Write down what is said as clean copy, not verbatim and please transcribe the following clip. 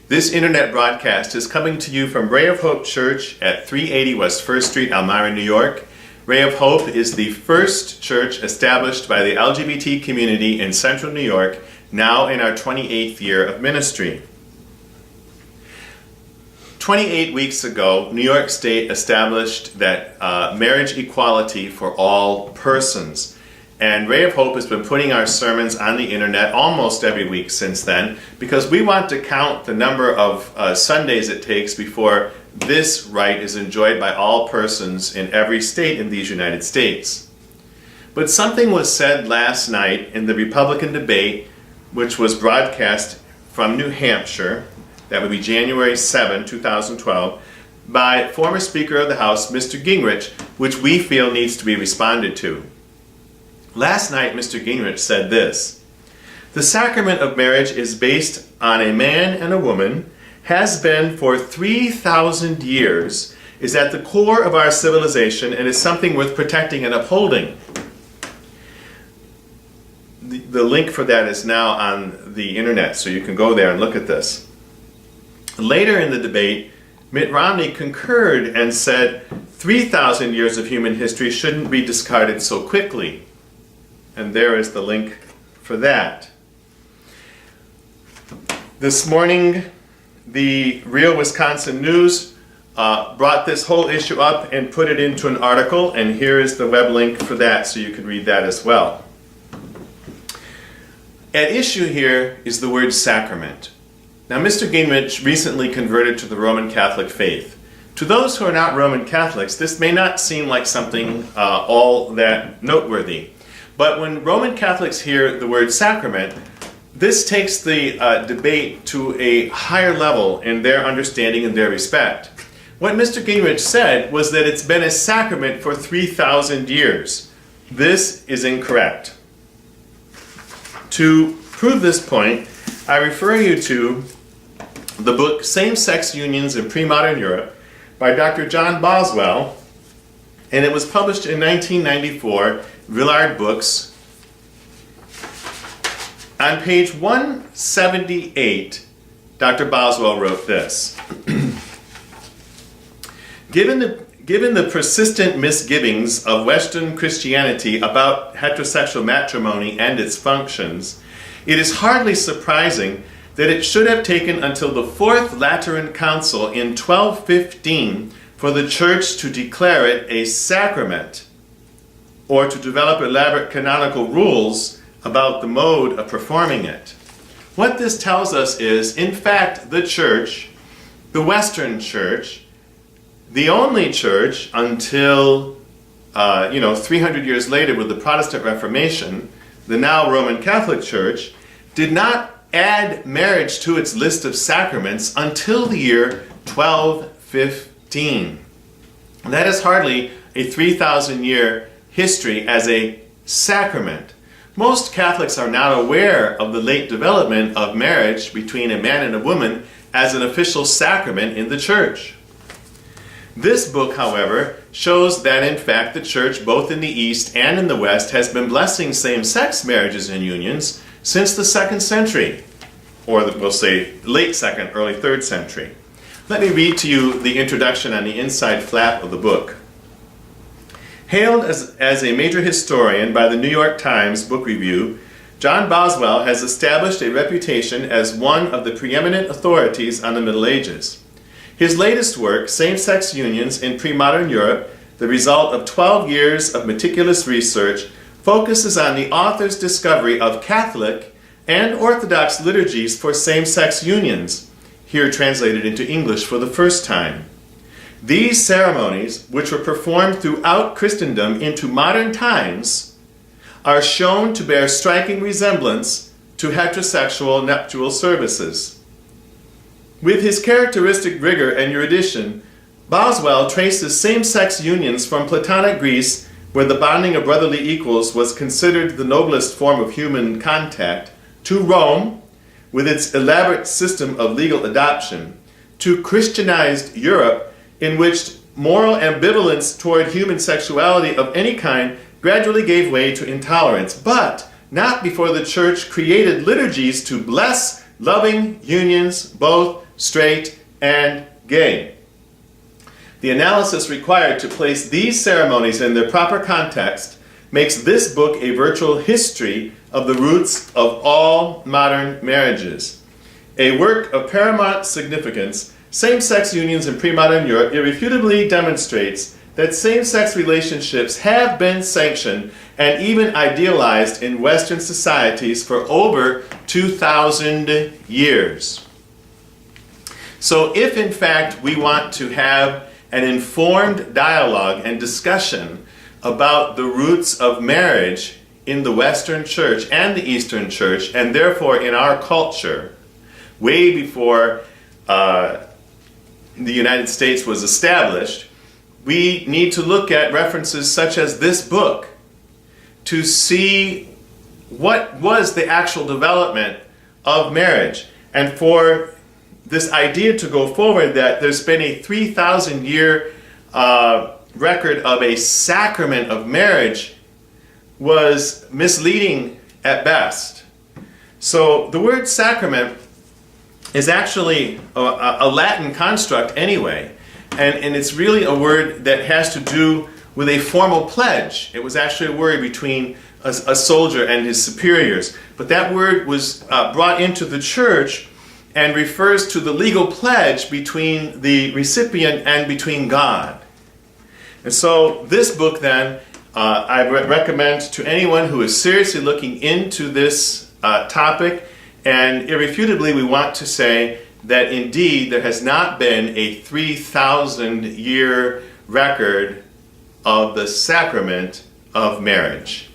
This internet broadcast is coming to you from Ray of Hope Church at 380 West 1st Street, Elmira, New York. Ray of Hope is the first church established by the LGBT community in Central New York, now in our 28th year of ministry. 28 weeks ago, New York State established that marriage equality for all persons. And Ray of Hope has been putting our sermons on the internet almost every week since then, because we want to count the number of Sundays it takes before this right is enjoyed by all persons in every state in these United States. But something was said last night in the Republican debate, which was broadcast from New Hampshire, that would be January 7, 2012, by former Speaker of the House, Mr. Gingrich, which we feel needs to be responded to. Last night, Mr. Ginrich said this: "The sacrament of marriage is based on a man and a woman, has been for 3,000 years, is at the core of our civilization, and is something worth protecting and upholding." The link for that is now on the internet, so you can go there and look at this. Later in the debate, Mitt Romney concurred and said 3,000 years of human history shouldn't be discarded so quickly. And there is the link for that. This morning, the Real Wisconsin News brought this whole issue up and put it into an article, and here is the web link for that, so you can read that as well. At issue here is the word sacrament. Now, Mr. Gingrich recently converted to the Roman Catholic faith. To those who are not Roman Catholics, this may not seem like something all that noteworthy. But when Roman Catholics hear the word sacrament, this takes the debate to a higher level in their understanding and their respect. What Mr. Gingrich said was that it's been a sacrament for 3,000 years. This is incorrect. To prove this point, I refer you to the book Same-Sex Unions in Pre-Modern Europe by Dr. John Boswell, and it was published in 1994, Villard Books. On page 178, Dr. Boswell wrote this: Given the persistent misgivings of Western Christianity about heterosexual matrimony and its functions, it is hardly surprising that it should have taken until the Fourth Lateran Council in 1215 for the Church to declare it a sacrament, or to develop elaborate canonical rules about the mode of performing it. What this tells us is, in fact, the Church, the Western Church, the only church until 300 years later with the Protestant Reformation, the now Roman Catholic Church, did not add marriage to its list of sacraments until the year 1215. That is hardly a 3,000-year history as a sacrament. Most Catholics are not aware of the late development of marriage between a man and a woman as an official sacrament in the church. This book, however, shows that in fact the church, both in the East and in the West, has been blessing same-sex marriages and unions since the 2nd century, or we'll say late 2nd, early 3rd century. Let me read to you the introduction on the inside flap of the book. Hailed as a major historian by the New York Times Book Review, John Boswell has established a reputation as one of the preeminent authorities on the Middle Ages. His latest work, Same-Sex Unions in Pre-Modern Europe, the result of 12 years of meticulous research, focuses on the author's discovery of Catholic and Orthodox liturgies for same-sex unions, here translated into English for the first time. These ceremonies, which were performed throughout Christendom into modern times, are shown to bear striking resemblance to heterosexual nuptial services. With his characteristic rigor and erudition, Boswell traces same-sex unions from Platonic Greece, where the bonding of brotherly equals was considered the noblest form of human contact, to Rome, with its elaborate system of legal adoption, to Christianized Europe, in which moral ambivalence toward human sexuality of any kind gradually gave way to intolerance, but not before the Church created liturgies to bless loving unions both straight, and gay. The analysis required to place these ceremonies in their proper context makes this book a virtual history of the roots of all modern marriages. A work of paramount significance, Same-Sex Unions in Pre-Modern Europe irrefutably demonstrates that same-sex relationships have been sanctioned and even idealized in Western societies for over 2,000 years. So if in fact we want to have an informed dialogue and discussion about the roots of marriage in the Western Church and the Eastern Church, and therefore in our culture, way before the United States was established, we need to look at references such as this book to see what was the actual development of marriage. And for this idea to go forward that there's been a 3,000-year record of a sacrament of marriage was misleading at best. So the word sacrament is actually a Latin construct anyway. And it's really a word that has to do with a formal pledge. It was actually a word between a soldier and his superiors. But that word was brought into the church and refers to the legal pledge between the recipient and between God. And so this book then, I recommend to anyone who is seriously looking into this topic. And irrefutably, we want to say that indeed there has not been a 3,000-year record of the sacrament of marriage.